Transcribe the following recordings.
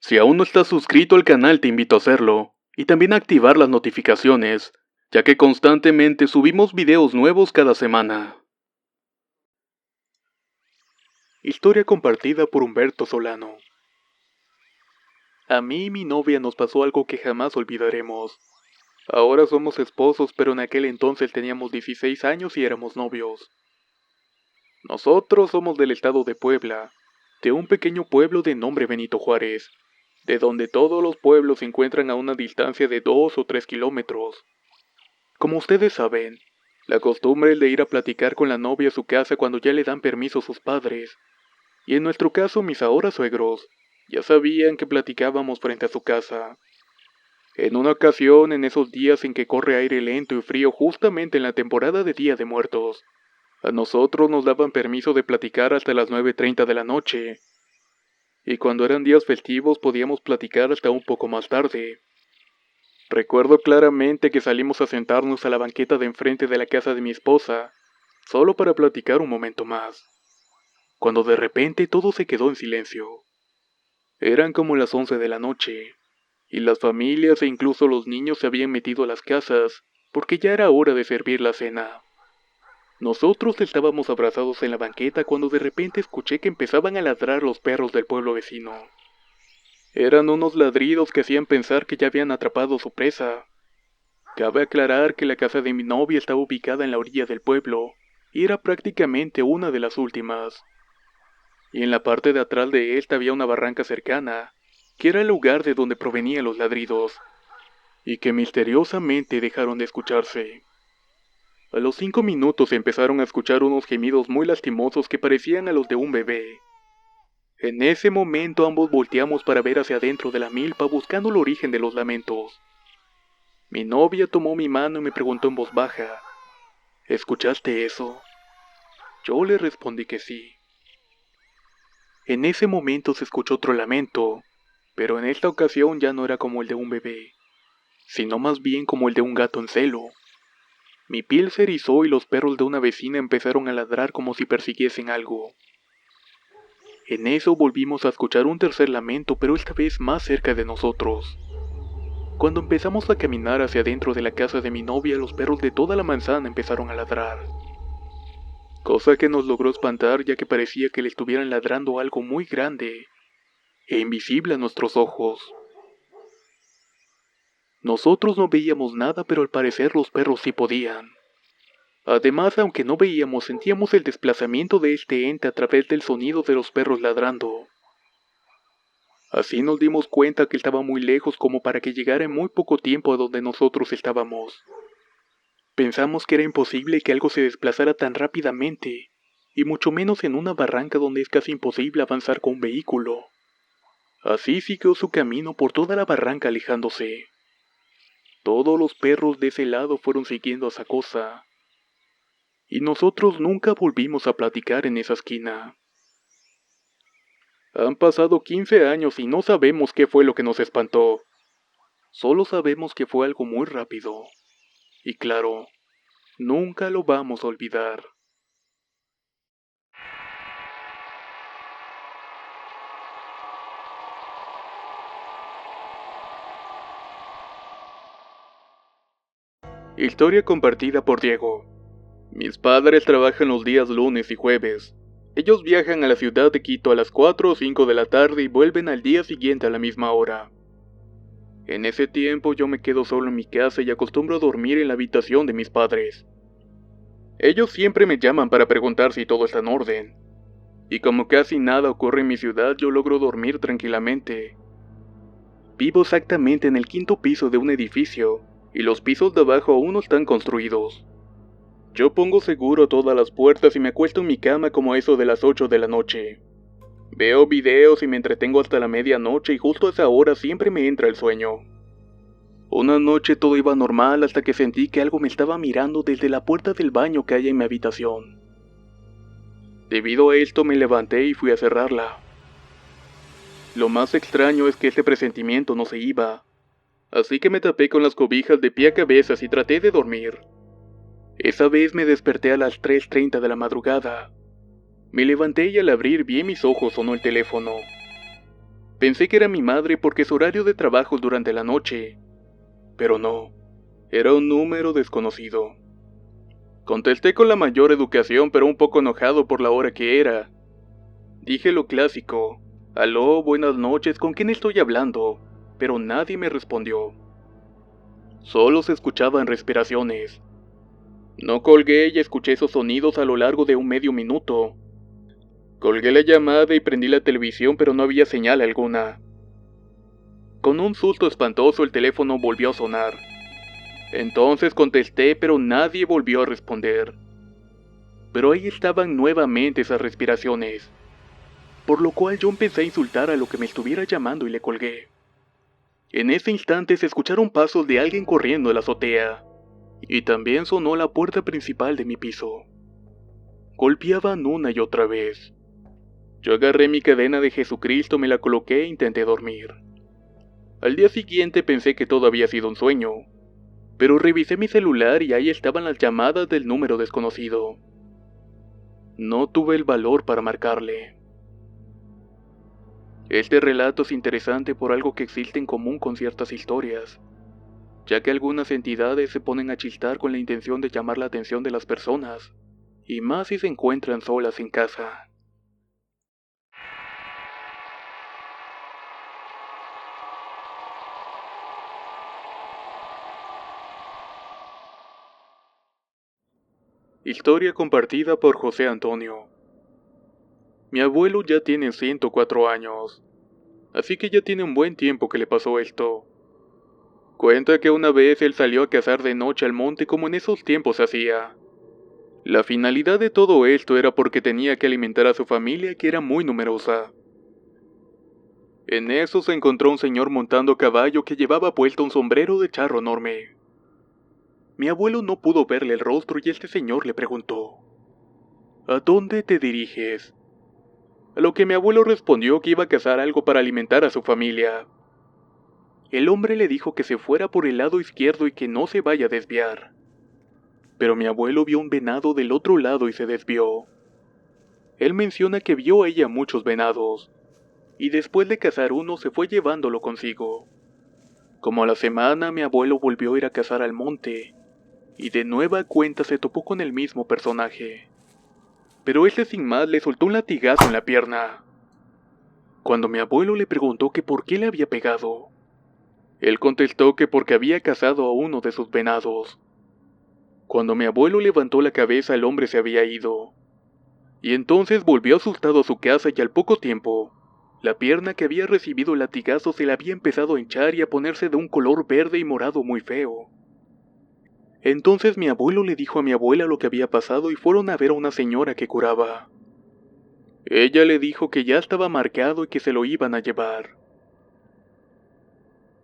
Si aún no estás suscrito al canal te invito a hacerlo, y también a activar las notificaciones, ya que constantemente subimos videos nuevos cada semana. Historia compartida por Humberto Solano. A mí y mi novia nos pasó algo que jamás olvidaremos. Ahora somos esposos, pero en aquel entonces teníamos 16 años y éramos novios. Nosotros somos del estado de Puebla, de un pequeño pueblo de nombre Benito Juárez, de donde todos los pueblos se encuentran a una distancia de 2 o 3 kilómetros. Como ustedes saben, la costumbre es de ir a platicar con la novia a su casa cuando ya le dan permiso sus padres, y en nuestro caso mis ahora suegros, ya sabían que platicábamos frente a su casa. En una ocasión, en esos días en que corre aire lento y frío justamente en la temporada de Día de Muertos, a nosotros nos daban permiso de platicar hasta las 9:30 de la noche, y cuando eran días festivos podíamos platicar hasta un poco más tarde. Recuerdo claramente que salimos a sentarnos a la banqueta de enfrente de la casa de mi esposa, solo para platicar un momento más, cuando de repente todo se quedó en silencio. Eran como las 11 de la noche, y las familias e incluso los niños se habían metido a las casas, porque ya era hora de servir la cena. Nosotros estábamos abrazados en la banqueta cuando de repente escuché que empezaban a ladrar los perros del pueblo vecino. Eran unos ladridos que hacían pensar que ya habían atrapado su presa. Cabe aclarar que la casa de mi novia estaba ubicada en la orilla del pueblo, y era prácticamente una de las últimas. Y en la parte de atrás de esta había una barranca cercana, que era el lugar de donde provenían los ladridos, y que misteriosamente dejaron de escucharse. A los 5 minutos empezaron a escuchar unos gemidos muy lastimosos que parecían a los de un bebé. En ese momento ambos volteamos para ver hacia adentro de la milpa buscando el origen de los lamentos. Mi novia tomó mi mano y me preguntó en voz baja, ¿escuchaste eso? Yo le respondí que sí. En ese momento se escuchó otro lamento, pero en esta ocasión ya no era como el de un bebé, sino más bien como el de un gato en celo. Mi piel se erizó y los perros de una vecina empezaron a ladrar como si persiguiesen algo. En eso volvimos a escuchar un tercer lamento, pero esta vez más cerca de nosotros. Cuando empezamos a caminar hacia adentro de la casa de mi novia, los perros de toda la manzana empezaron a ladrar. Cosa que nos logró espantar ya que parecía que le estuvieran ladrando algo muy grande e invisible a nuestros ojos. Nosotros no veíamos nada, pero al parecer los perros sí podían. Además, aunque no veíamos, sentíamos el desplazamiento de este ente a través del sonido de los perros ladrando. Así nos dimos cuenta que estaba muy lejos como para que llegara en muy poco tiempo a donde nosotros estábamos. Pensamos que era imposible que algo se desplazara tan rápidamente, y mucho menos en una barranca donde es casi imposible avanzar con un vehículo. Así siguió su camino por toda la barranca alejándose. Todos los perros de ese lado fueron siguiendo a esa cosa, y nosotros nunca volvimos a platicar en esa esquina. Han pasado 15 años y no sabemos qué fue lo que nos espantó. Solo sabemos que fue algo muy rápido. Y claro, nunca lo vamos a olvidar. Historia compartida por Diego. Mis padres trabajan los días lunes y jueves. Ellos viajan a la ciudad de Quito a las 4 o 5 de la tarde y vuelven al día siguiente a la misma hora. En ese tiempo yo me quedo solo en mi casa y acostumbro a dormir en la habitación de mis padres. Ellos siempre me llaman para preguntar si todo está en orden. Y como casi nada ocurre en mi ciudad, yo logro dormir tranquilamente. Vivo exactamente en el 5.º piso de un edificio, y los pisos de abajo aún no están construidos. Yo pongo seguro todas las puertas y me acuesto en mi cama como a eso de las 8 de la noche. Veo videos y me entretengo hasta la medianoche y justo a esa hora siempre me entra el sueño. Una noche todo iba normal hasta que sentí que algo me estaba mirando desde la puerta del baño que hay en mi habitación. Debido a esto me levanté y fui a cerrarla. Lo más extraño es que ese presentimiento no se iba, así que me tapé con las cobijas de pie a cabeza y traté de dormir. Esa vez me desperté a las 3:30 de la madrugada. Me levanté y al abrir bien mis ojos sonó el teléfono. Pensé que era mi madre porque su horario de trabajo es durante la noche, pero no, era un número desconocido. Contesté con la mayor educación, pero un poco enojado por la hora que era. Dije lo clásico: aló, buenas noches, ¿con quién estoy hablando? Pero nadie me respondió. Solo se escuchaban respiraciones. No colgué y escuché esos sonidos a lo largo de un medio minuto. Colgué la llamada y prendí la televisión, pero no había señal alguna. Con un susto espantoso el teléfono volvió a sonar. Entonces contesté, pero nadie volvió a responder. Pero ahí estaban nuevamente esas respiraciones, por lo cual yo empecé a insultar a lo que me estuviera llamando y le colgué. En ese instante se escucharon pasos de alguien corriendo en la azotea, y también sonó la puerta principal de mi piso. Golpeaban una y otra vez. Yo agarré mi cadena de Jesucristo, me la coloqué e intenté dormir. Al día siguiente pensé que todo había sido un sueño, pero revisé mi celular y ahí estaban las llamadas del número desconocido. No tuve el valor para marcarle. Este relato es interesante por algo que existe en común con ciertas historias, ya que algunas entidades se ponen a chistar con la intención de llamar la atención de las personas, y más si se encuentran solas en casa. Historia compartida por José Antonio. Mi abuelo ya tiene 104 años, así que ya tiene un buen tiempo que le pasó esto. Cuenta que una vez él salió a cazar de noche al monte como en esos tiempos se hacía. La finalidad de todo esto era porque tenía que alimentar a su familia, que era muy numerosa. En eso se encontró un señor montando caballo que llevaba puesto un sombrero de charro enorme. Mi abuelo no pudo verle el rostro y este señor le preguntó: ¿A dónde te diriges? A lo que mi abuelo respondió que iba a cazar algo para alimentar a su familia. El hombre le dijo que se fuera por el lado izquierdo y que no se vaya a desviar. Pero mi abuelo vio un venado del otro lado y se desvió. Él menciona que vio a ella muchos venados, y después de cazar uno se fue llevándolo consigo. Como a la semana mi abuelo volvió a ir a cazar al monte, y de nueva cuenta se topó con el mismo personaje. Pero ese sin más le soltó un latigazo en la pierna. Cuando mi abuelo le preguntó que por qué le había pegado, él contestó que porque había cazado a uno de sus venados. Cuando mi abuelo levantó la cabeza, el hombre se había ido. Y entonces volvió asustado a su casa y al poco tiempo, la pierna que había recibido el latigazo se le había empezado a hinchar y a ponerse de un color verde y morado muy feo. Entonces mi abuelo le dijo a mi abuela lo que había pasado y fueron a ver a una señora que curaba. Ella le dijo que ya estaba marcado y que se lo iban a llevar.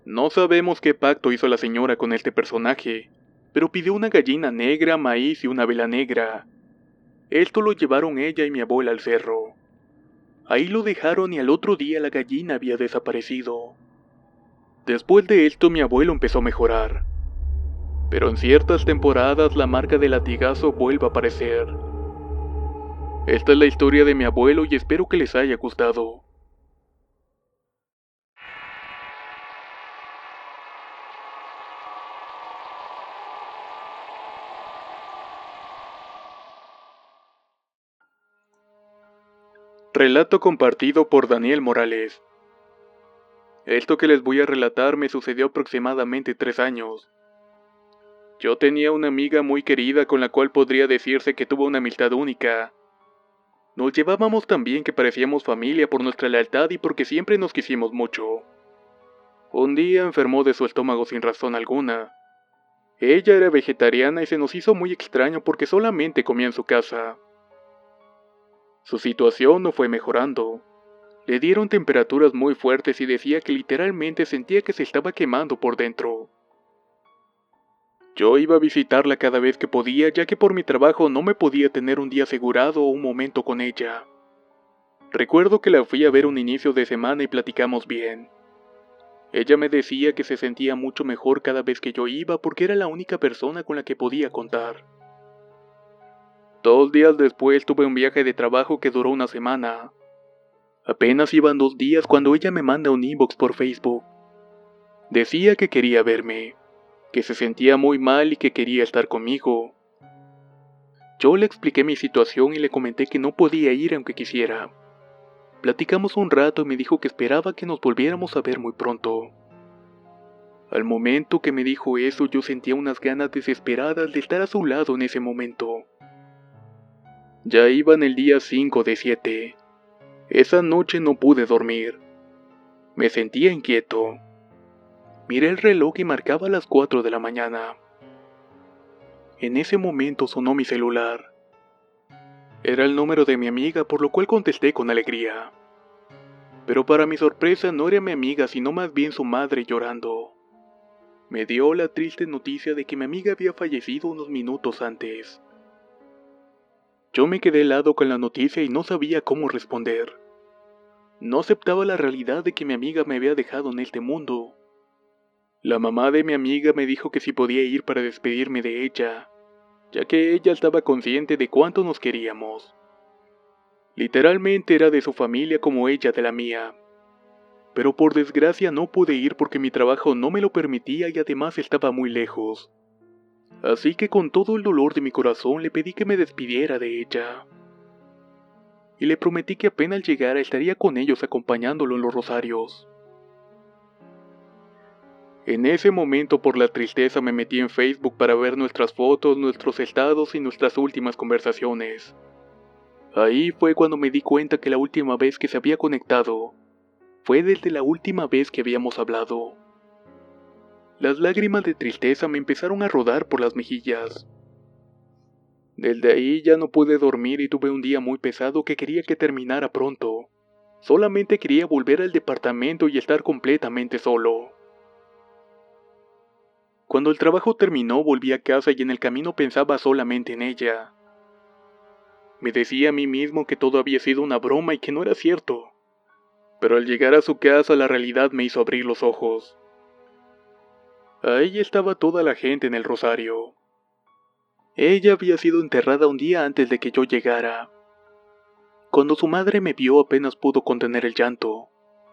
No sabemos qué pacto hizo la señora con este personaje, pero pidió una gallina negra, maíz y una vela negra. Esto lo llevaron ella y mi abuela al cerro. Ahí lo dejaron y al otro día la gallina había desaparecido. Después de esto mi abuelo empezó a mejorar, pero en ciertas temporadas la marca del latigazo vuelve a aparecer. Esta es la historia de mi abuelo y espero que les haya gustado. Relato compartido por Daniel Morales. Esto que les voy a relatar me sucedió aproximadamente 3 años. Yo tenía una amiga muy querida con la cual podría decirse que tuvo una amistad única. Nos llevábamos tan bien que parecíamos familia por nuestra lealtad y porque siempre nos quisimos mucho. Un día enfermó de su estómago sin razón alguna. Ella era vegetariana y se nos hizo muy extraño porque solamente comía en su casa. Su situación no fue mejorando. Le dieron temperaturas muy fuertes y decía que literalmente sentía que se estaba quemando por dentro. Yo iba a visitarla cada vez que podía, ya que por mi trabajo no me podía tener un día asegurado o un momento con ella. Recuerdo que la fui a ver un inicio de semana y platicamos bien. Ella me decía que se sentía mucho mejor cada vez que yo iba porque era la única persona con la que podía contar. 2 días después tuve un viaje de trabajo que duró una semana. Apenas iban 2 días cuando ella me manda un inbox por Facebook. Decía que quería verme, que se sentía muy mal y que quería estar conmigo. Yo le expliqué mi situación y le comenté que no podía ir aunque quisiera. Platicamos un rato y me dijo que esperaba que nos volviéramos a ver muy pronto. Al momento que me dijo eso, yo sentía unas ganas desesperadas de estar a su lado en ese momento. Ya iba en el día 5 de 7. Esa noche no pude dormir. Me sentía inquieto. Miré el reloj y marcaba las 4 de la mañana. En ese momento sonó mi celular. Era el número de mi amiga, por lo cual contesté con alegría. Pero para mi sorpresa no era mi amiga, sino más bien su madre llorando. Me dio la triste noticia de que mi amiga había fallecido unos minutos antes. Yo me quedé helado con la noticia y no sabía cómo responder. No aceptaba la realidad de que mi amiga me había dejado en este mundo. La mamá de mi amiga me dijo que si podía ir para despedirme de ella, ya que ella estaba consciente de cuánto nos queríamos. Literalmente era de su familia como ella de la mía. Pero por desgracia no pude ir porque mi trabajo no me lo permitía y además estaba muy lejos. Así que con todo el dolor de mi corazón le pedí que me despidiera de ella. Y le prometí que apenas llegara estaría con ellos acompañándolo en los rosarios. En ese momento por la tristeza me metí en Facebook para ver nuestras fotos, nuestros estados y nuestras últimas conversaciones. Ahí fue cuando me di cuenta que la última vez que se había conectado fue desde la última vez que habíamos hablado. Las lágrimas de tristeza me empezaron a rodar por las mejillas. Desde ahí ya no pude dormir y tuve un día muy pesado que quería que terminara pronto. Solamente quería volver al departamento y estar completamente solo. Cuando el trabajo terminó volví a casa y en el camino pensaba solamente en ella. Me decía a mí mismo que todo había sido una broma y que no era cierto. Pero al llegar a su casa la realidad me hizo abrir los ojos. Ahí estaba toda la gente en el rosario. Ella había sido enterrada un día antes de que yo llegara. Cuando su madre me vio apenas pudo contener el llanto.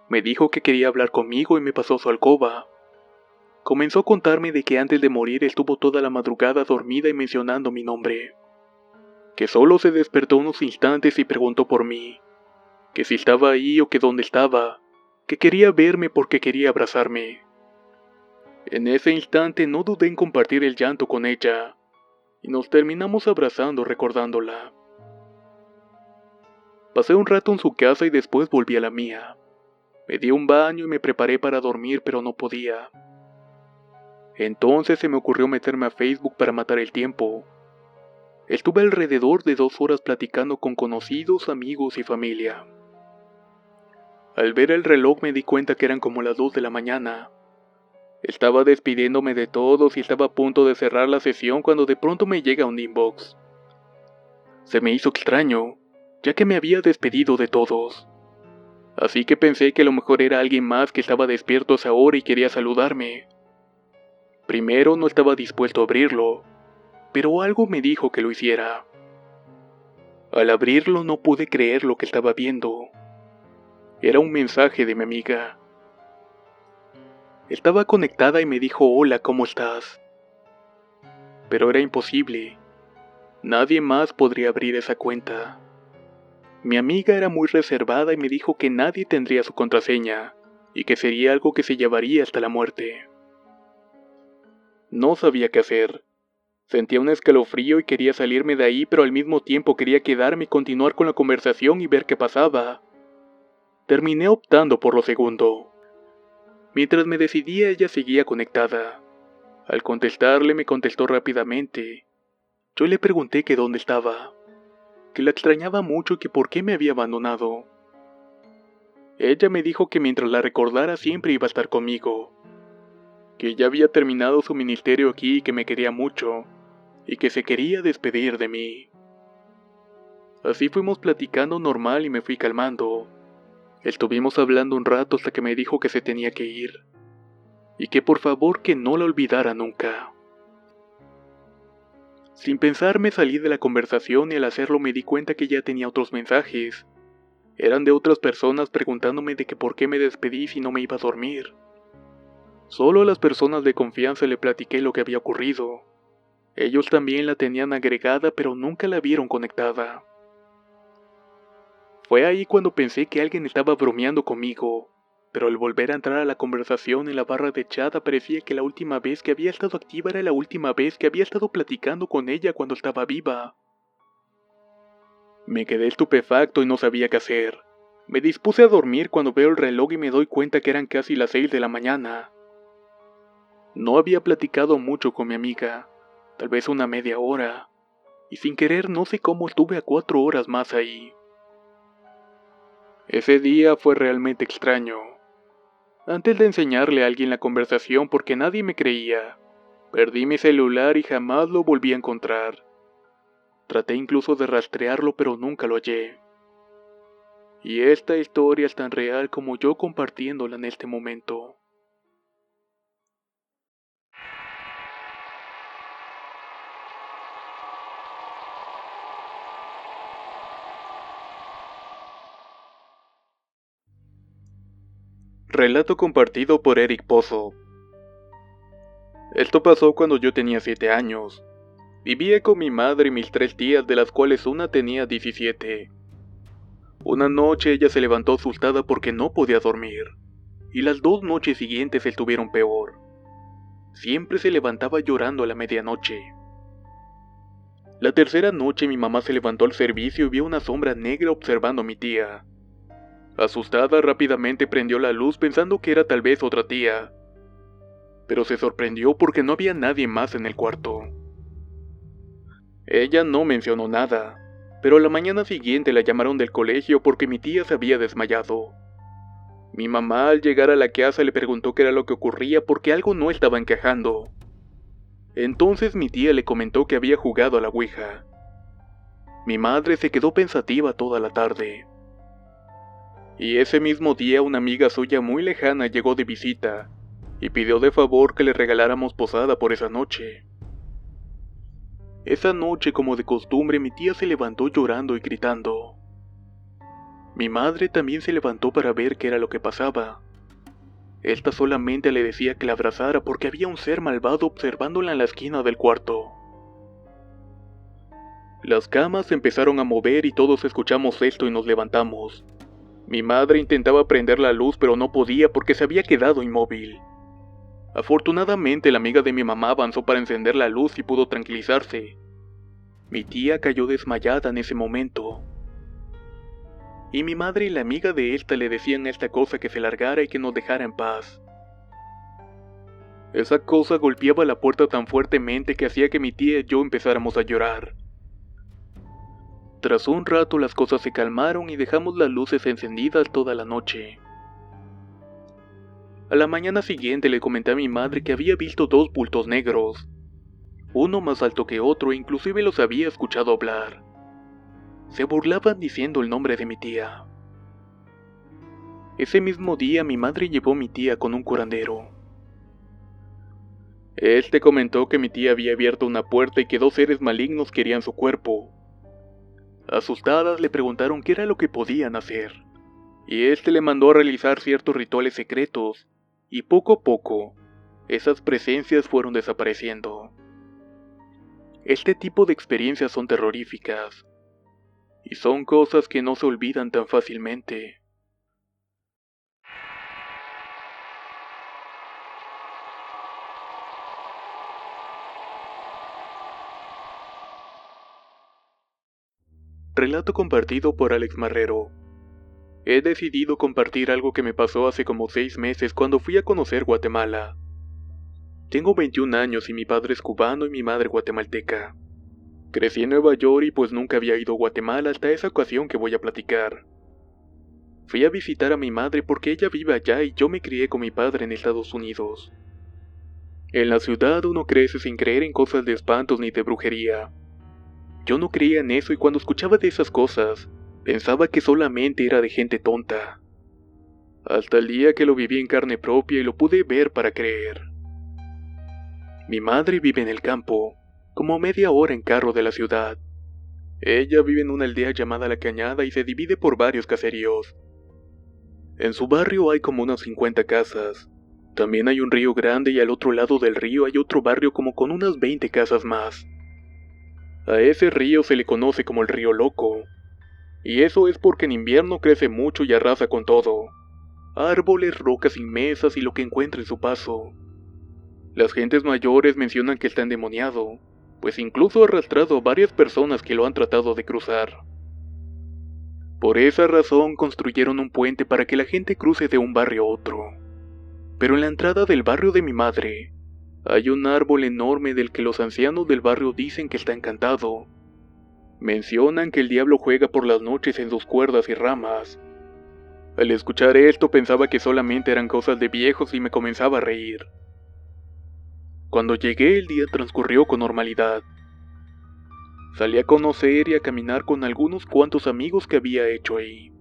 Me dijo que quería hablar conmigo y me pasó a su alcoba. Comenzó a contarme de que antes de morir estuvo toda la madrugada dormida y mencionando mi nombre. Que solo se despertó unos instantes y preguntó por mí. Que si estaba ahí o que dónde estaba. Que quería verme porque quería abrazarme. En ese instante no dudé en compartir el llanto con ella. Y nos terminamos abrazando recordándola. Pasé un rato en su casa y después volví a la mía. Me di un baño y me preparé para dormir, pero no podía. Entonces se me ocurrió meterme a Facebook para matar el tiempo. Estuve alrededor de 2 horas platicando con conocidos, amigos y familia. Al ver el reloj me di cuenta que eran como las 2 de la mañana. Estaba despidiéndome de todos y estaba a punto de cerrar la sesión cuando de pronto me llega un inbox. Se me hizo extraño, ya que me había despedido de todos. Así que pensé que a lo mejor era alguien más que estaba despierto a esa hora y quería saludarme. Primero no estaba dispuesto a abrirlo, pero algo me dijo que lo hiciera. Al abrirlo no pude creer lo que estaba viendo. Era un mensaje de mi amiga. Estaba conectada y me dijo hola, ¿cómo estás? Pero era imposible. Nadie más podría abrir esa cuenta. Mi amiga era muy reservada y me dijo que nadie tendría su contraseña y que sería algo que se llevaría hasta la muerte. No sabía qué hacer. Sentía un escalofrío y quería salirme de ahí, pero al mismo tiempo quería quedarme y continuar con la conversación y ver qué pasaba. Terminé optando por lo segundo. Mientras me decidía, ella seguía conectada. Al contestarle me contestó rápidamente. Yo le pregunté que dónde estaba, que la extrañaba mucho y que por qué me había abandonado. Ella me dijo que mientras la recordara siempre iba a estar conmigo, que ya había terminado su ministerio aquí y que me quería mucho, y que se quería despedir de mí. Así fuimos platicando normal y me fui calmando. Estuvimos hablando un rato hasta que me dijo que se tenía que ir, y que por favor que no la olvidara nunca. Sin pensar me salí de la conversación y al hacerlo me di cuenta que ya tenía otros mensajes. Eran de otras personas preguntándome de que por qué me despedí si no me iba a dormir. Solo a las personas de confianza le platiqué lo que había ocurrido. Ellos también la tenían agregada, pero nunca la vieron conectada. Fue ahí cuando pensé que alguien estaba bromeando conmigo, pero al volver a entrar a la conversación en la barra de chat parecía que la última vez que había estado activa era la última vez que había estado platicando con ella cuando estaba viva. Me quedé estupefacto y no sabía qué hacer. Me dispuse a dormir cuando veo el reloj y me doy cuenta que eran casi las 6 de la mañana. No había platicado mucho con mi amiga, tal vez una media hora, y sin querer no sé cómo estuve a 4 horas más ahí. Ese día fue realmente extraño. Antes de enseñarle a alguien la conversación porque nadie me creía, perdí mi celular y jamás lo volví a encontrar. Traté incluso de rastrearlo pero nunca lo hallé. Y esta historia es tan real como yo compartiéndola en este momento. Relato compartido por Eric Pozo. Esto pasó cuando yo tenía 7 años. Vivía con mi madre y mis 3 tías, de las cuales una tenía 17. Una noche ella se levantó asustada porque no podía dormir, y las 2 noches siguientes estuvieron peor. Siempre se levantaba llorando a la medianoche. La tercera noche mi mamá se levantó al servicio y vio una sombra negra observando a mi tía. Asustada, rápidamente prendió la luz pensando que era tal vez otra tía, pero se sorprendió porque no había nadie más en el cuarto. Ella no mencionó nada, pero a la mañana siguiente la llamaron del colegio porque mi tía se había desmayado. Mi mamá al llegar a la casa le preguntó qué era lo que ocurría porque algo no estaba encajando. Entonces mi tía le comentó que había jugado a la ouija. Mi madre se quedó pensativa toda la tarde. Y ese mismo día una amiga suya muy lejana llegó de visita y pidió de favor que le regaláramos posada por esa noche. Esa noche, como de costumbre, mi tía se levantó llorando y gritando. Mi madre también se levantó para ver qué era lo que pasaba. Esta solamente le decía que la abrazara porque había un ser malvado observándola en la esquina del cuarto. Las camas se empezaron a mover y todos escuchamos esto y nos levantamos. Mi madre intentaba prender la luz pero no podía porque se había quedado inmóvil. Afortunadamente la amiga de mi mamá avanzó para encender la luz y pudo tranquilizarse. Mi tía cayó desmayada en ese momento. Y mi madre y la amiga de esta le decían a esta cosa que se largara y que nos dejara en paz. Esa cosa golpeaba la puerta tan fuertemente que hacía que mi tía y yo empezáramos a llorar. Tras un rato las cosas se calmaron y dejamos las luces encendidas toda la noche. A la mañana siguiente le comenté a mi madre que había visto 2 bultos negros, uno más alto que otro e inclusive los había escuchado hablar. Se burlaban diciendo el nombre de mi tía. Ese mismo día mi madre llevó a mi tía con un curandero. Este comentó que mi tía había abierto una puerta y que 2 seres malignos querían su cuerpo. Asustadas le preguntaron qué era lo que podían hacer, y este le mandó a realizar ciertos rituales secretos, y poco a poco, esas presencias fueron desapareciendo. Este tipo de experiencias son terroríficas, y son cosas que no se olvidan tan fácilmente. Relato compartido por Alex Marrero. He decidido compartir algo que me pasó hace como 6 meses cuando fui a conocer Guatemala. Tengo 21 años y mi padre es cubano y mi madre guatemalteca. Crecí en Nueva York y pues nunca había ido a Guatemala hasta esa ocasión que voy a platicar. Fui a visitar a mi madre porque ella vive allá y yo me crié con mi padre en Estados Unidos. En la ciudad uno crece sin creer en cosas de espantos ni de brujería. Yo no creía en eso y cuando escuchaba de esas cosas, pensaba que solamente era de gente tonta. Hasta el día que lo viví en carne propia y lo pude ver para creer. Mi madre vive en el campo, como media hora en carro de la ciudad. Ella vive en una aldea llamada La Cañada y se divide por varios caseríos. En su barrio hay como unas 50 casas. También hay un río grande y al otro lado del río hay otro barrio como con unas 20 casas más. A ese río se le conoce como el Río Loco. Y eso es porque en invierno crece mucho y arrasa con todo. Árboles, rocas inmensas y lo que encuentre en su paso. Las gentes mayores mencionan que está endemoniado, pues incluso ha arrastrado a varias personas que lo han tratado de cruzar. Por esa razón construyeron un puente para que la gente cruce de un barrio a otro. Pero en la entrada del barrio de mi madre, hay un árbol enorme del que los ancianos del barrio dicen que está encantado. Mencionan que el diablo juega por las noches en sus cuerdas y ramas. Al escuchar esto pensaba que solamente eran cosas de viejos y me comenzaba a reír. Cuando llegué el día transcurrió con normalidad. Salí a conocer y a caminar con algunos cuantos amigos que había hecho ahí.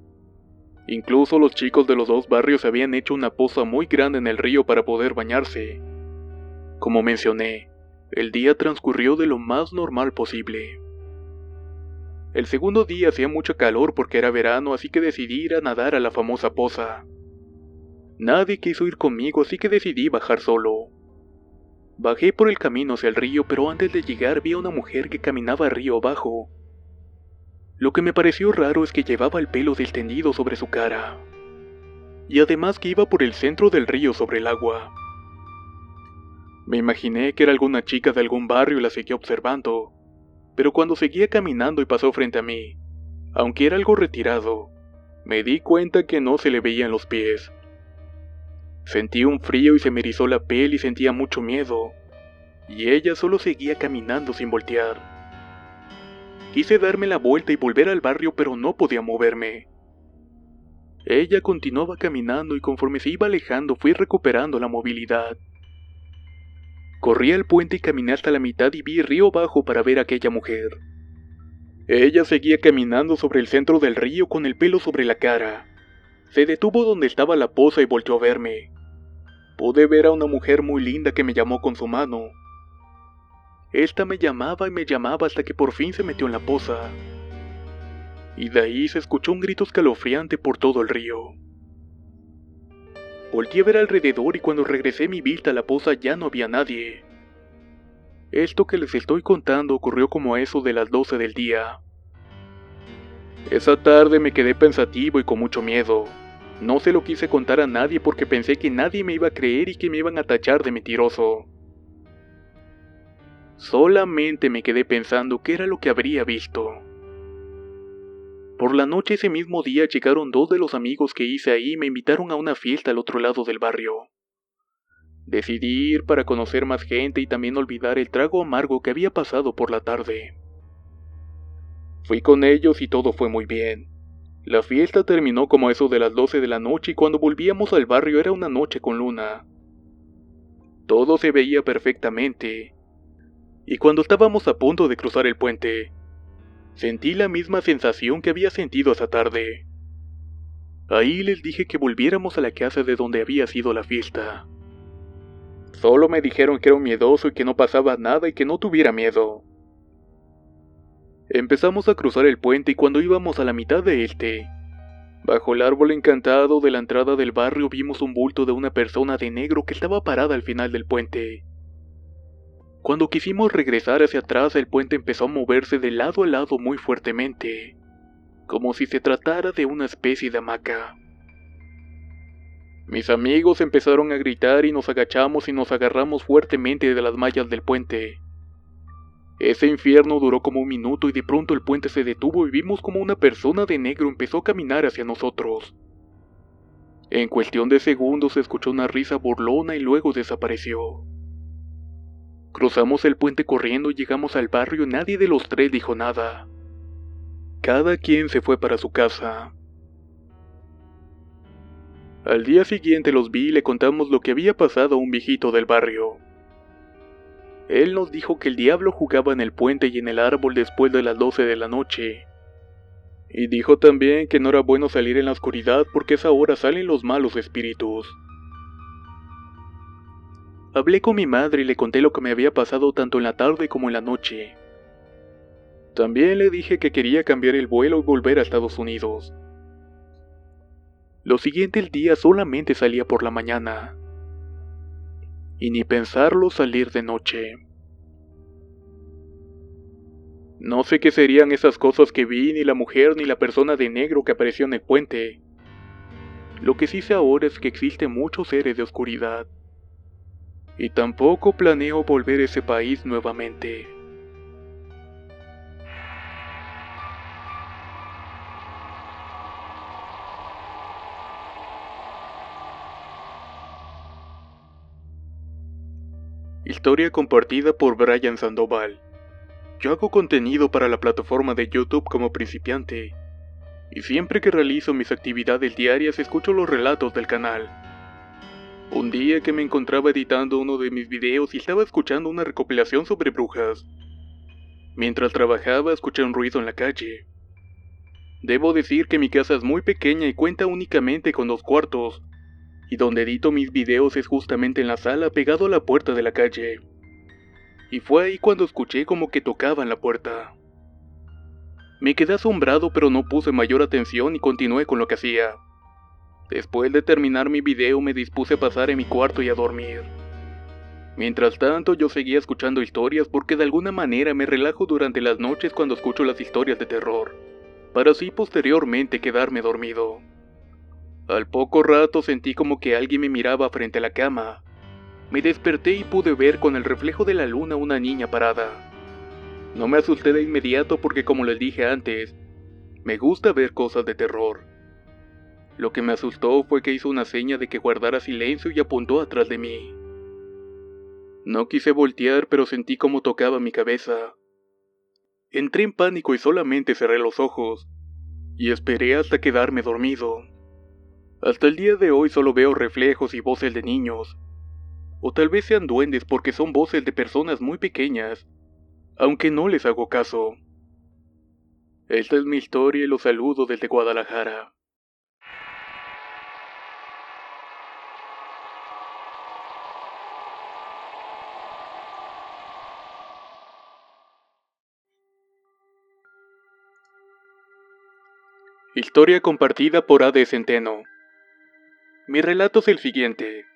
Incluso los chicos de los dos barrios habían hecho una poza muy grande en el río para poder bañarse. Como mencioné, el día transcurrió de lo más normal posible. El segundo día hacía mucho calor porque era verano, así que decidí ir a nadar a la famosa poza. Nadie quiso ir conmigo, así que decidí bajar solo. Bajé por el camino hacia el río, pero antes de llegar vi a una mujer que caminaba río abajo. Lo que me pareció raro es que llevaba el pelo extendido sobre su cara. Y además que iba por el centro del río sobre el agua. Me imaginé que era alguna chica de algún barrio y la seguí observando. Pero cuando seguía caminando y pasó frente a mí, aunque era algo retirado, me di cuenta que no se le veían los pies. Sentí un frío y se me erizó la piel y sentía mucho miedo, y ella solo seguía caminando sin voltear. Quise darme la vuelta y volver al barrio, pero no podía moverme. Ella continuaba caminando y conforme se iba alejando fui recuperando la movilidad. Corrí al puente y caminé hasta la mitad y vi río abajo para ver a aquella mujer. Ella seguía caminando sobre el centro del río con el pelo sobre la cara. Se detuvo donde estaba la poza y volteó a verme. Pude ver a una mujer muy linda que me llamó con su mano. Esta me llamaba y me llamaba hasta que por fin se metió en la poza. Y de ahí se escuchó un grito escalofriante por todo el río. Volté a ver alrededor y cuando regresé mi vista a la poza ya no había nadie. Esto que les estoy contando ocurrió como a eso de las 12 del día. Esa tarde me quedé pensativo y con mucho miedo. No se lo quise contar a nadie porque pensé que nadie me iba a creer y que me iban a tachar de mentiroso. Solamente me quedé pensando qué era lo que habría visto. Por la noche ese mismo día llegaron dos de los amigos que hice ahí y me invitaron a una fiesta al otro lado del barrio. Decidí ir para conocer más gente y también olvidar el trago amargo que había pasado por la tarde. Fui con ellos y todo fue muy bien. La fiesta terminó como a eso de las 12 de la noche y cuando volvíamos al barrio era una noche con luna. Todo se veía perfectamente. Y cuando estábamos a punto de cruzar el puente, sentí la misma sensación que había sentido esa tarde. Ahí les dije que volviéramos a la casa de donde había sido la fiesta. Solo me dijeron que era un miedoso y que no pasaba nada y que no tuviera miedo. Empezamos a cruzar el puente y cuando íbamos a la mitad de este, bajo el árbol encantado de la entrada del barrio vimos un bulto de una persona de negro que estaba parada al final del puente. Cuando quisimos regresar hacia atrás, el puente empezó a moverse de lado a lado muy fuertemente, como si se tratara de una especie de hamaca. Mis amigos empezaron a gritar y nos agachamos y nos agarramos fuertemente de las mallas del puente. Ese infierno duró como un minuto y de pronto el puente se detuvo y vimos como una persona de negro empezó a caminar hacia nosotros. En cuestión de segundos se escuchó una risa burlona y luego desapareció. Cruzamos el puente corriendo y llegamos al barrio y nadie de los tres dijo nada. Cada quien se fue para su casa. Al día siguiente los vi y le contamos lo que había pasado a un viejito del barrio. Él nos dijo que el diablo jugaba en el puente y en el árbol después de las 12 de la noche. Y dijo también que no era bueno salir en la oscuridad porque a esa hora salen los malos espíritus. Hablé con mi madre y le conté lo que me había pasado tanto en la tarde como en la noche. También le dije que quería cambiar el vuelo y volver a Estados Unidos. Lo siguiente el día solamente salía por la mañana. Y ni pensarlo salir de noche. No sé qué serían esas cosas que vi, ni la mujer ni la persona de negro que apareció en el puente. Lo que sí sé ahora es que existen muchos seres de oscuridad. Y tampoco planeo volver a ese país nuevamente. Historia compartida por Brian Sandoval. Yo hago contenido para la plataforma de YouTube como principiante, y siempre que realizo mis actividades diarias escucho los relatos del canal. Un día que me encontraba editando uno de mis videos y estaba escuchando una recopilación sobre brujas. Mientras trabajaba escuché un ruido en la calle. Debo decir que mi casa es muy pequeña y cuenta únicamente con 2 cuartos, y donde edito mis videos es justamente en la sala pegado a la puerta de la calle. Y fue ahí cuando escuché como que tocaban la puerta. Me quedé asombrado pero no puse mayor atención y continué con lo que hacía. Después de terminar mi video me dispuse a pasar en mi cuarto y a dormir. Mientras tanto yo seguía escuchando historias porque de alguna manera me relajo durante las noches cuando escucho las historias de terror, para así posteriormente quedarme dormido. Al poco rato sentí como que alguien me miraba frente a la cama. Me desperté y pude ver con el reflejo de la luna una niña parada. No me asusté de inmediato porque, como les dije antes, me gusta ver cosas de terror. Lo que me asustó fue que hizo una seña de que guardara silencio y apuntó atrás de mí. No quise voltear, pero sentí como tocaba mi cabeza. Entré en pánico y solamente cerré los ojos, y esperé hasta quedarme dormido. Hasta el día de hoy solo veo reflejos y voces de niños, o tal vez sean duendes porque son voces de personas muy pequeñas, aunque no les hago caso. Esta es mi historia y los saludo desde Guadalajara. Historia compartida por A.D. Centeno. Mi relato es el siguiente.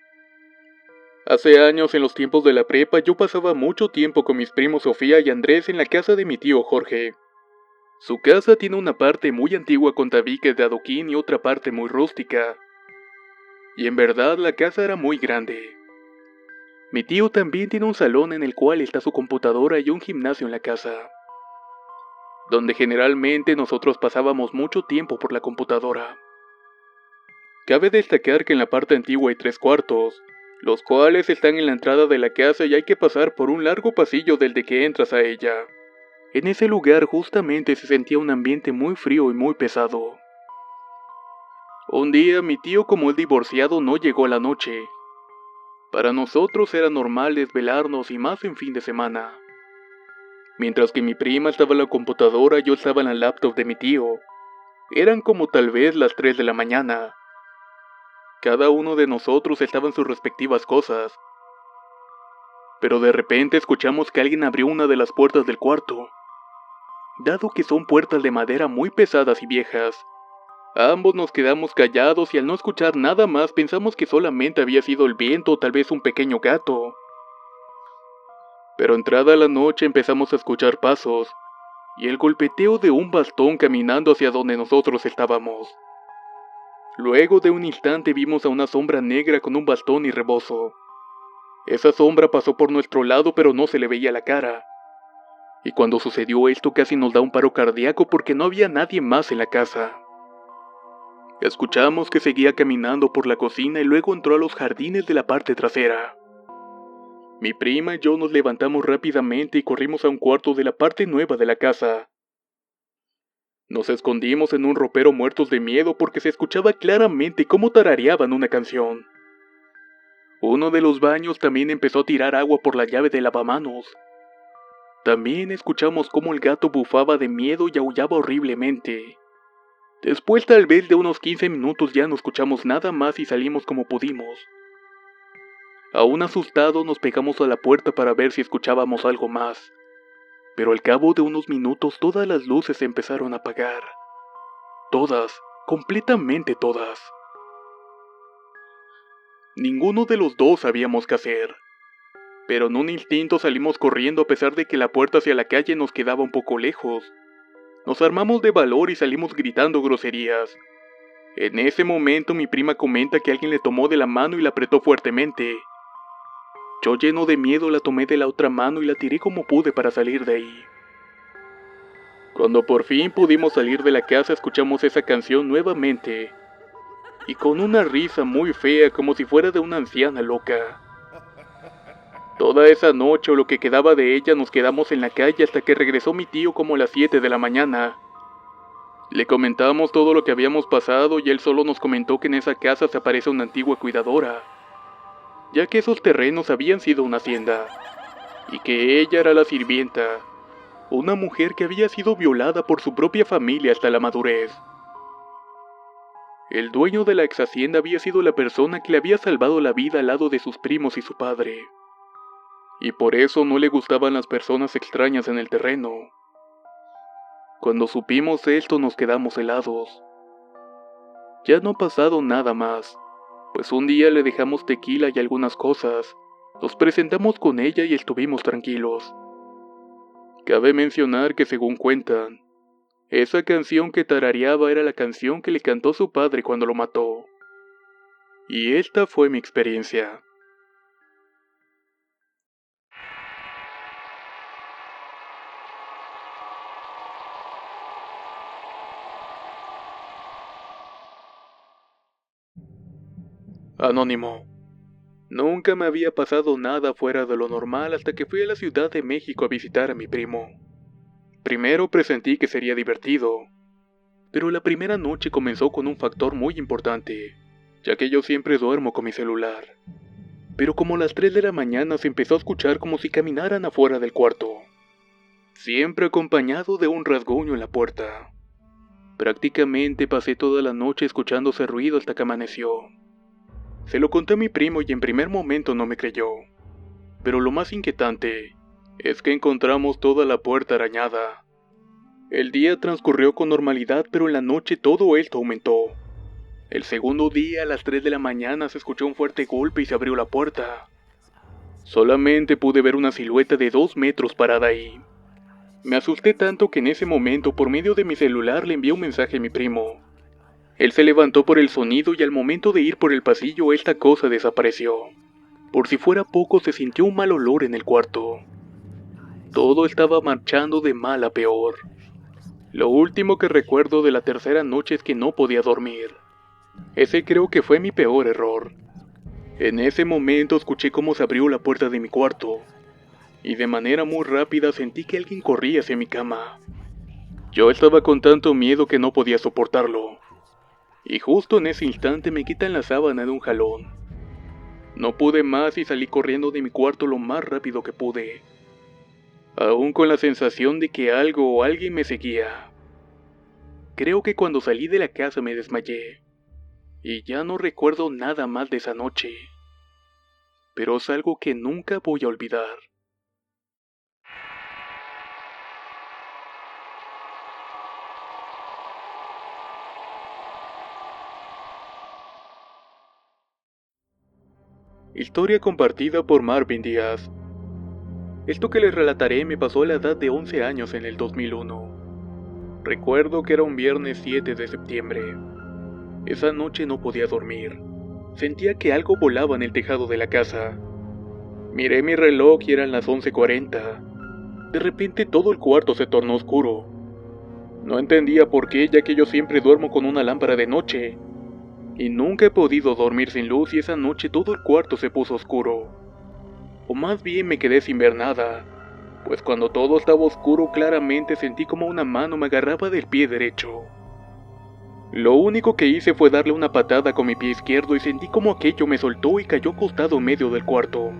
Hace años, en los tiempos de la prepa, yo pasaba mucho tiempo con mis primos Sofía y Andrés en la casa de mi tío Jorge. Su casa tiene una parte muy antigua con tabiques de adoquín y otra parte muy rústica. Y en verdad la casa era muy grande. Mi tío también tiene un salón en el cual está su computadora y un gimnasio en la casa, donde generalmente nosotros pasábamos mucho tiempo por la computadora. Cabe destacar que en la parte antigua hay 3 cuartos, los cuales están en la entrada de la casa y hay que pasar por un largo pasillo desde que entras a ella. En ese lugar justamente se sentía un ambiente muy frío y muy pesado. Un día mi tío, como es divorciado, no llegó a la noche. Para nosotros era normal desvelarnos y más en fin de semana. Mientras que mi prima estaba en la computadora, yo estaba en la laptop de mi tío. Eran como tal vez las 3 de la mañana. Cada uno de nosotros estaba en sus respectivas cosas. Pero de repente escuchamos que alguien abrió una de las puertas del cuarto. Dado que son puertas de madera muy pesadas y viejas, ambos nos quedamos callados y al no escuchar nada más pensamos que solamente había sido el viento o tal vez un pequeño gato. Pero entrada la noche empezamos a escuchar pasos y el golpeteo de un bastón caminando hacia donde nosotros estábamos. Luego de un instante vimos a una sombra negra con un bastón y rebozo. Esa sombra pasó por nuestro lado pero no se le veía la cara. Y cuando sucedió esto casi nos da un paro cardíaco porque no había nadie más en la casa. Escuchamos que seguía caminando por la cocina y luego entró a los jardines de la parte trasera. Mi prima y yo nos levantamos rápidamente y corrimos a un cuarto de la parte nueva de la casa. Nos escondimos en un ropero muertos de miedo porque se escuchaba claramente cómo tarareaban una canción. Uno de los baños también empezó a tirar agua por la llave del lavamanos. También escuchamos cómo el gato bufaba de miedo y aullaba horriblemente. Después tal vez de unos 15 minutos ya no escuchamos nada más y salimos como pudimos. Aún asustados nos pegamos a la puerta para ver si escuchábamos algo más. pero al cabo de unos minutos todas las luces se empezaron a apagar. Todas, completamente todas. Ninguno de los dos sabíamos qué hacer, pero en un instinto salimos corriendo a pesar de que la puerta hacia la calle nos quedaba un poco lejos. Nos armamos de valor y salimos gritando groserías. En ese momento mi prima comenta que alguien le tomó de la mano y la apretó fuertemente. Yo, lleno de miedo, la tomé de la otra mano y la tiré como pude para salir de ahí. Cuando por fin pudimos salir de la casa, escuchamos esa canción nuevamente, y con una risa muy fea, como si fuera de una anciana loca. Toda esa noche o lo que quedaba de ella nos quedamos en la calle hasta que regresó mi tío como a las 7 de la mañana. Le comentamos todo lo que habíamos pasado y él solo nos comentó que en esa casa se aparece una antigua cuidadora, ya que esos terrenos habían sido una hacienda, y que ella era la sirvienta, una mujer que había sido violada por su propia familia hasta la madurez. El dueño de la ex hacienda había sido la persona que le había salvado la vida al lado de sus primos y su padre, y por eso no le gustaban las personas extrañas en el terreno. Cuando supimos esto nos quedamos helados. Ya no ha pasado nada más, pues un día le dejamos tequila y algunas cosas, nos presentamos con ella y estuvimos tranquilos. Cabe mencionar que, según cuentan, esa canción que tarareaba era la canción que le cantó su padre cuando lo mató. Y esta fue mi experiencia. Anónimo. Nunca me había pasado nada fuera de lo normal hasta que fui a la Ciudad de México a visitar a mi primo. Primero presentí que sería divertido, pero la primera noche comenzó con un factor muy importante, ya que yo siempre duermo con mi celular. Pero como a las 3 de la mañana se empezó a escuchar como si caminaran afuera del cuarto, siempre acompañado de un rasguño en la puerta. Prácticamente pasé toda la noche escuchando ese ruido hasta que amaneció. Se lo conté a mi primo y en primer momento no me creyó, pero lo más inquietante es que encontramos toda la puerta arañada. El día transcurrió con normalidad, pero en la noche todo esto aumentó. El segundo día, a las 3 de la mañana, se escuchó un fuerte golpe y se abrió la puerta. Solamente pude ver una silueta de 2 metros parada ahí. Me asusté tanto que en ese momento, por medio de mi celular, le envié un mensaje a mi primo. Él se levantó por el sonido y al momento de ir por el pasillo, esta cosa desapareció. Por si fuera poco, se sintió un mal olor en el cuarto. Todo estaba marchando de mal a peor. Lo último que recuerdo de la tercera noche es que no podía dormir. Ese creo que fue mi peor error. En ese momento escuché cómo se abrió la puerta de mi cuarto, y de manera muy rápida sentí que alguien corría hacia mi cama. Yo estaba con tanto miedo que no podía soportarlo, y justo en ese instante me quitan la sábana de un jalón. No pude más y salí corriendo de mi cuarto lo más rápido que pude, aún con la sensación de que algo o alguien me seguía. Creo que cuando salí de la casa me desmayé, y ya no recuerdo nada más de esa noche, pero es algo que nunca voy a olvidar. Historia compartida por Marvin Díaz. Esto que les relataré me pasó a la edad de 11 años en el 2001. Recuerdo que era un viernes 7 de septiembre. Esa noche no podía dormir. Sentía que algo volaba en el tejado de la casa. Miré mi reloj y eran las 11:40. De repente todo el cuarto se tornó oscuro. No entendía por qué, ya que yo siempre duermo con una lámpara de noche, y nunca he podido dormir sin luz, y esa noche todo el cuarto se puso oscuro. O más bien me quedé sin ver nada, pues cuando todo estaba oscuro claramente sentí como una mano me agarraba del pie derecho. Lo único que hice fue darle una patada con mi pie izquierdo y sentí como aquello me soltó y cayó acostado en medio del cuarto.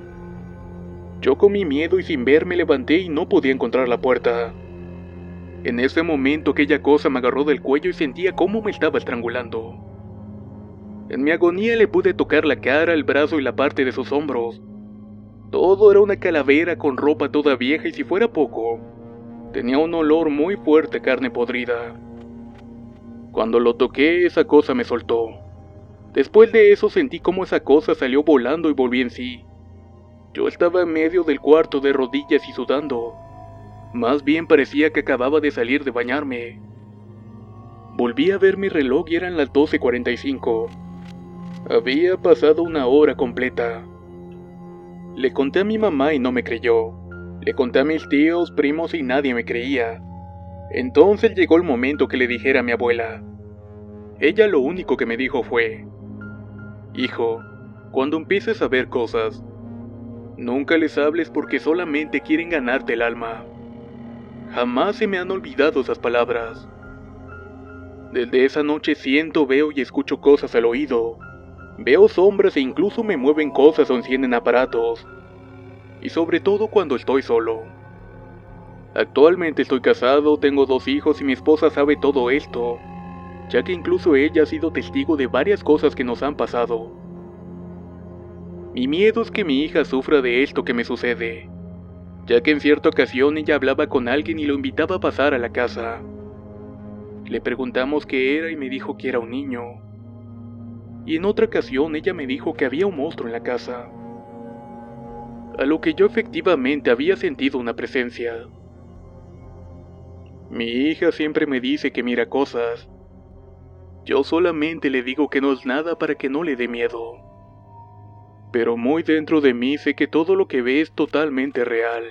Yo con mi miedo y sin ver me levanté y no podía encontrar la puerta. En ese momento aquella cosa me agarró del cuello y sentía cómo me estaba estrangulando. En mi agonía le pude tocar la cara, el brazo y la parte de sus hombros. Todo era una calavera con ropa toda vieja y si fuera poco, Tenía un olor muy fuerte a carne podrida. Cuando lo toqué, esa cosa me soltó. Después de eso sentí como esa cosa salió volando y volví en sí. Yo estaba en medio del cuarto de rodillas y sudando. Más bien parecía que acababa de salir de bañarme. Volví a ver mi reloj y eran las 12:45. Había pasado una hora completa. Le conté a mi mamá y no me creyó. Le conté a mis tíos, primos y nadie me creía. Entonces llegó el momento que le dijera a mi abuela. Ella lo único que me dijo fue: hijo, cuando empieces a ver cosas, nunca les hables porque solamente quieren ganarte el alma. Jamás se me han olvidado esas palabras. Desde esa noche siento, veo y escucho cosas al oído. Veo sombras e incluso me mueven cosas o encienden aparatos. Y sobre todo cuando estoy solo. Actualmente estoy casado, tengo 2 hijos y mi esposa sabe todo esto, ya que incluso ella ha sido testigo de varias cosas que nos han pasado. Mi miedo es que mi hija sufra de esto que me sucede, ya que en cierta ocasión ella hablaba con alguien y lo invitaba a pasar a la casa. Le preguntamos qué era y me dijo que era un niño. Y en otra ocasión ella me dijo que había un monstruo en la casa, a lo que yo efectivamente había sentido una presencia. Mi hija siempre me dice que mira cosas. Yo solamente le digo que no es nada para que no le dé miedo. Pero muy dentro de mí sé que todo lo que ve es totalmente real.